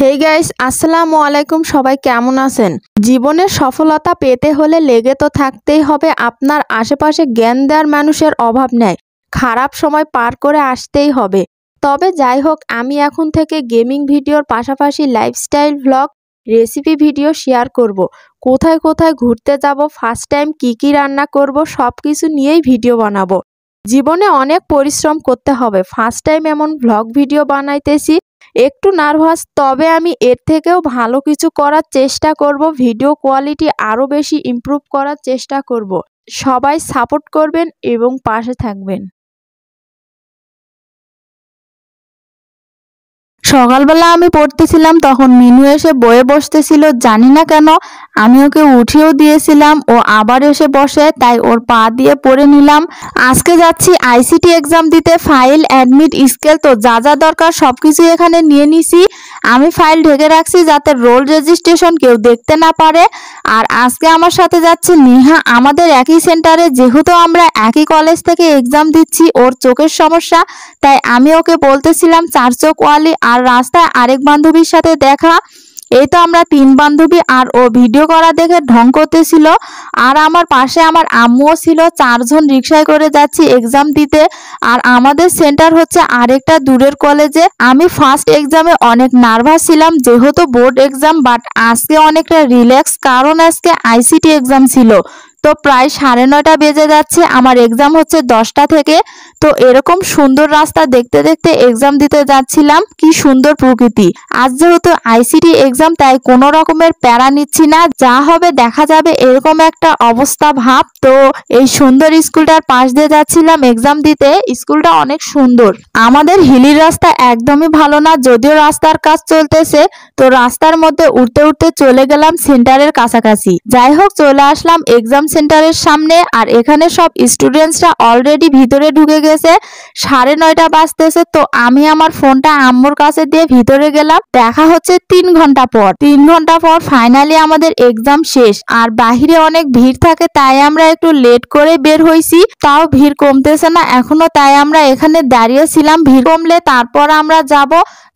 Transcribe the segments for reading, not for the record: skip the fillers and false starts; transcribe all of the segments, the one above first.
Hey guys, আসসালামু আলাইকুম। সবাই কেমন আছেন? জীবনের সফলতা পেতে হলে লেগে তো থাকতেই হবে। আপনার আশেপাশে জ্ঞান দেওয়ার মানুষের অভাব নেই। খারাপ সময় পার করে আসতেই হবে। তবে যাই হোক, আমি এখন থেকে গেমিং ভিডিওর পাশাপাশি lifestyle vlog, recipe video share করব। কোথায় কোথায় ঘুরতে যাব, ফার্স্ট টাইম কি রান্না করব, সব কিছু নিয়েই ভিডিও বানাবো। জীবনে অনেক পরিশ্রম করতে হবে। ফার্স্ট টাইম এমন ভ্লগ ভিডিও বানাইতেছি, একটু নার্ভাস, তবে আমি এর থেকেও ভালো কিছু করার চেষ্টা করব। ভিডিও কোয়ালিটি আরও বেশি ইমপ্রুভ করার চেষ্টা করব। সবাই সাপোর্ট করবেন এবং পাশে থাকবেন। সকালবেলা আমি পড়তেছিলাম, তখন মিনু এসে বয়ে বসতেছিল। জানি না কেন আমি ওকে উঠিয়েও দিয়েছিলাম, ও আবার এসে বসে, তাই ওর পা দিয়ে পড়ে নিলাম। আজকে যাচ্ছি আইসিটি এক্সাম দিতে। ফাইল, অ্যাডমিট, স্কেল, তো যা যা দরকার সবকিছু এখানে নিয়ে নিছি। আমি ফাইল ঢেকে রাখছি যাতে রোল রেজিস্ট্রেশন কেউ দেখতে না পারে। আর আজকে আমার সাথে যাচ্ছে নিহা। আমাদের একই সেন্টারে, যেহেতু আমরা একই কলেজ থেকে এক্সাম দিচ্ছি। ওর চোখের সমস্যা, তাই আমি ওকে বলতেছিলাম চার চোখ ওয়ালি। আর রাস্তায় আরেক বান্ধবীর সাথে দেখা। এই তো আমরা তিন বান্ধবী, আর ও ভিডিও করা দেখে ঢং করতেছিল। আর আমার পাশে আমার আম্মুও ছিল। চারজন রিক্সায় করে যাচ্ছি এক্সাম দিতে। আর আমাদের সেন্টার হচ্ছে আরেকটা দূরের কলেজে। আমি ফার্স্ট এক্সামে অনেক নার্ভাস ছিলাম, যেহেতু বোর্ড এক্সাম, বাট আজকে অনেকটা রিল্যাক্স, কারণ আজকে আইসিটি এক্সাম ছিল। তো প্রায় 9:30 বেজে যাচ্ছে। আমার এক্সাম হচ্ছে 10টা থেকে। তো এরকম সুন্দর রাস্তা দেখতে দেখতে এক্সাম দিতে যাচ্ছিলাম। কি সুন্দর প্রকৃতি। আজ যেহেতু আইসিটি এক্সাম, তাই কোনো রকমের প্যারা নিচ্ছি না, যা হবে দেখা যাবে, এরকম একটা অবস্থা ভাব। তো এই সুন্দর স্কুলটার পাশ দিয়ে যাচ্ছিলাম এক্সাম দিতে। স্কুলটা অনেক সুন্দর। আমাদের হিলির রাস্তা একদমই ভালো না, যদিও রাস্তার কাজ চলতেছে। তো রাস্তার মধ্যে উঠতে উঠতে চলে গেলাম সেন্টারের কাছাকাছি। যাই হোক, চলে আসলাম এক্সাম সেন্টারের সামনে। আর এখানে সব স্টুডেন্টসরা অলরেডি ভিতরে ঢুকে গেছে। 9:30 বাজতেছে। তো আমি আমার ফোনটা আম্মুর কাছে দিয়ে ভিতরে গেলাম। দেখা হচ্ছে 3 ঘন্টা পর। 3 ঘন্টা পর ফাইনালি আমাদের এক্সাম শেষ। আর বাহিরে অনেক ভিড় থাকে, তাই আমরা একটু লেট করে বের হইছি। তাও ভিড় কমতেছে না এখনো, তাই আমরা এখানে দাঁড়িয়েছিলাম। ভিড় কমলে তারপর আমরা যাব।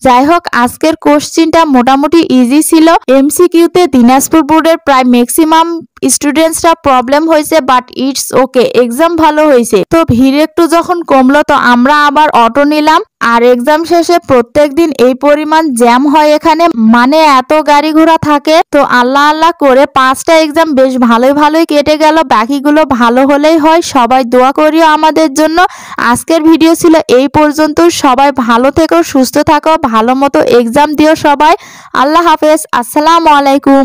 যাই হোক, আজকের কোশ্চিনটা মোটামুটি ইজি ছিল। এমসিকিউতে দিনাজপুর বোর্ডের প্রায় ম্যাক্সিমাম স্টুডেন্টসরা প্রবলেম হয়েছে, বাট ইটস ওকে, এক্সাম ভালো হয়েছে। তো ভিড় একটু যখন কমলো, তো আমরা আবার অটো নিলাম। আর এক্সাম শেষে প্রত্যেকদিন এই পরিমাণ জ্যাম হয় এখানে, মানে এত গাড়ি ঘোড়া থাকে। তো আল্লাহ আল্লাহ করে 5টা এক্সাম বেশ ভালোই কেটে গেল। বাকিগুলো ভালো হলেই হয়। সবাই দোয়া করিও আমাদের জন্য। আজকের ভিডিও ছিল এই পর্যন্ত। সবাই ভালো থেকো, সুস্থ থাকো, ভালো মতো এক্সাম দিও সবাই। আল্লাহ হাফেজ, আসসালামু আলাইকুম।